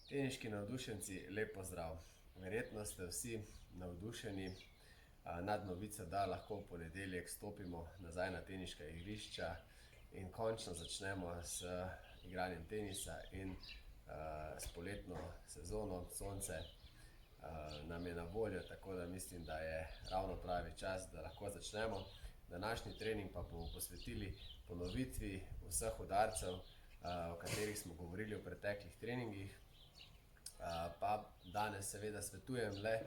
Teniški navdušenci, lep pozdrav! Verjetno ste vsi navdušeni nad novico, da lahko v ponedeljek stopimo nazaj na teniška igrišča in končno začnemo s igranjem tenisa in s poletno sezono. Sonce nam je na voljo, tako da mislim, da je ravno pravi čas, da lahko začnemo. Današnji trening pa bomo posvetili ponovitvi vseh udarcev, o katerih smo govorili v preteklih treningih. Pa danes seveda svetujem le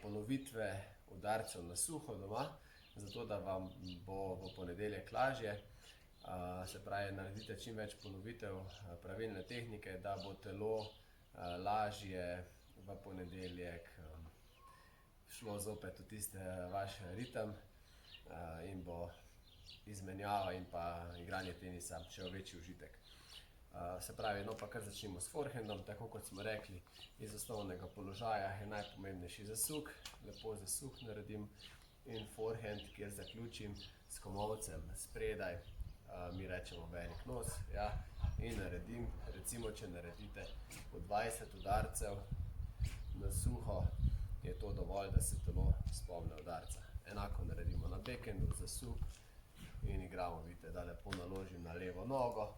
ponovitve udarcev na suho doma, zato da vam bo v ponedeljek lažje. Se pravi, naredite čim več ponovitev pravilne tehnike, da bo telo lažje v ponedeljek šlo zopet v tiste vaš ritem in bo izmenjava in pa igranje tenisa še v večji užitek. Se pravi, no pa kar začnemo s forehandom, tako kot smo rekli, iz osnovnega položaja je najpomembnejši zasuk, lepo zasuk naredim in forehand, kjer zaključim s komolcem spredaj, mi rečemo velik nos, ja, in naredim, recimo, če naredite po 20 udarcev na suho, je to dovolj, da se telo spomne udarca. Enako naredimo na backhandu, zasuk in igramo, vidite, da lepo naložim na levo nogo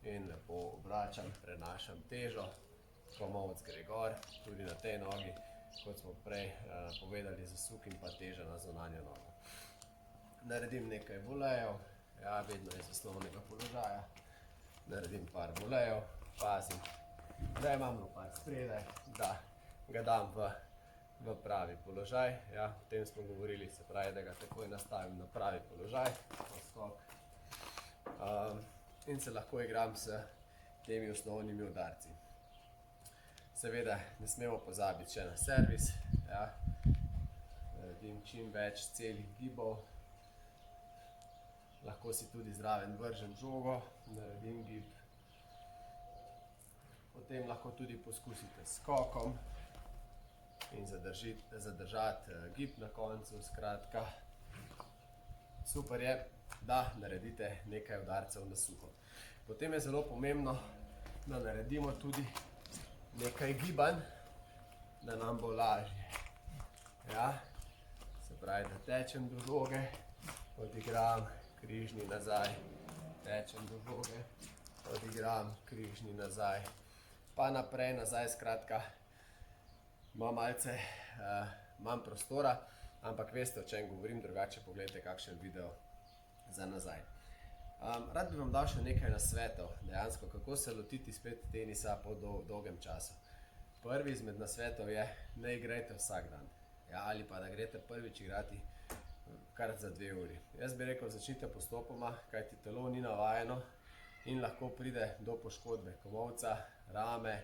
in lepo obračam, prenašam težo, komolc gre gor, tudi na tej nogi, kot smo prej povedali, zasuk in pa teža na zunanjo nogo. Naredim nekaj volejev, ja, vedno iz osnovnega položaja, naredim par volejev, pazim, da imam lopar spredaj, da ga dam v pravi položaj, ja, o tem smo govorili, se pravi, da ga takoj nastavim na pravi položaj, poskok. In se lahko igram s temi osnovnimi udarci. Seveda ne smemo pozabiti še na servis, ja. Naredim čim več celih gibov, lahko si tudi zraven vržem žogo, naredim gib. Potem lahko tudi poskusite s skokom in zadržati gib na koncu, skratka. Super je, da naredite nekaj udarcev na suho. Potem je zelo pomembno, da naredimo tudi nekaj gibanj, da nam bo lažje. Ja, se pravi, da tečem do žoge, odigram, križni nazaj, tečem do žoge, odigram, križni nazaj, pa naprej, nazaj, skratka, ima malce manj prostora, ampak veste, o čem govorim, drugače pogledajte kakšen video za nazaj. Rad bi vam dal še nekaj nasvetov, dejansko, kako se lotiti spet tenisa po dolgem času. Prvi izmed nasvetov je, ne igrajte vsak dan, ja, ali pa da greste prvič igrati kar za 2 uri. Jaz bi rekel, začnite postopoma, kajti telo ni navajeno in lahko pride do poškodbe komolca, rame,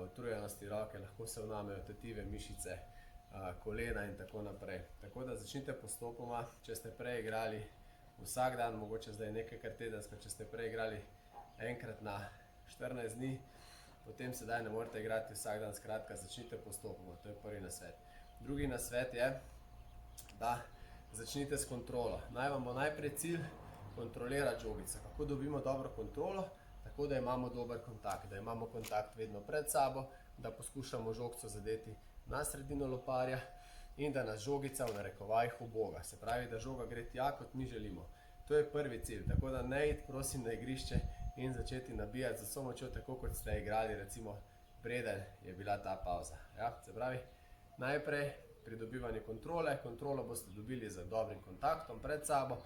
utrujenosti roke, lahko se vnamejo tetive, mišice, kolena in tako naprej. Tako da začnite postopoma, če ste prej igrali vsak dan, mogoče zdaj nekajkrat tedensko, če ste prej igrali enkrat na 14 dni, potem sedaj ne morete igrati vsak dan, skratka, začnite postopoma, to je prvi nasvet. Drugi nasvet je, da začnite s kontrolo. Naj vam bo najprej cilj kontrolirati žogico. Kako dobimo dobro kontrolo? Tako, da imamo dober kontakt, da imamo kontakt vedno pred sabo, da poskušamo žogco zadeti na sredino loparja in da nas žogica v narekovajih uboga. Se pravi, da žoga gre tja, kot mi želimo. To je prvi cilj, tako da ne iti, prosim, na igrišče in začeti nabijati z vso močjo, tako kot ste igrali, recimo, preden je bila ta pauza. Ja, se pravi, najprej pridobivanje kontrole, kontrolo boste dobili z dobrim kontaktom pred sabo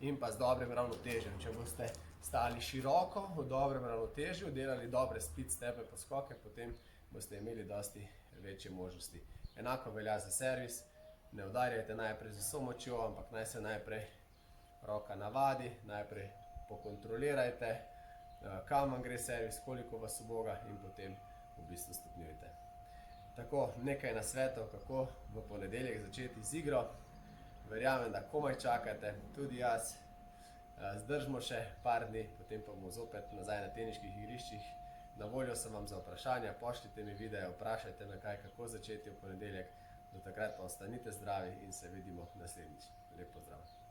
in pa z dobrim ravnotežjem. Če boste stali široko, v dobrem ravnotežju, delali dobre split stepe poskoke, potem boste imeli dosti večje možnosti. Enako velja za servis, ne udarjajte najprej z vso močjo, ampak naj se najprej roka navadi, najprej pokontrolirajte, kam vam gre servis, koliko vas uboga in potem v bistvu stopnjujte. Tako, nekaj nasvetov, kako v ponedeljek začeti z igro. Verjamem, da komaj čakate, tudi jaz. Zdržimo še par dni, potem pa bomo zopet nazaj na teniških igriščih. Na voljo sem vam za vprašanja, pošljite mi videe, vprašajte me kaj, kako začeti v ponedeljek. Do takrat pa ostanite zdravi in se vidimo naslednjič. Lep pozdrav!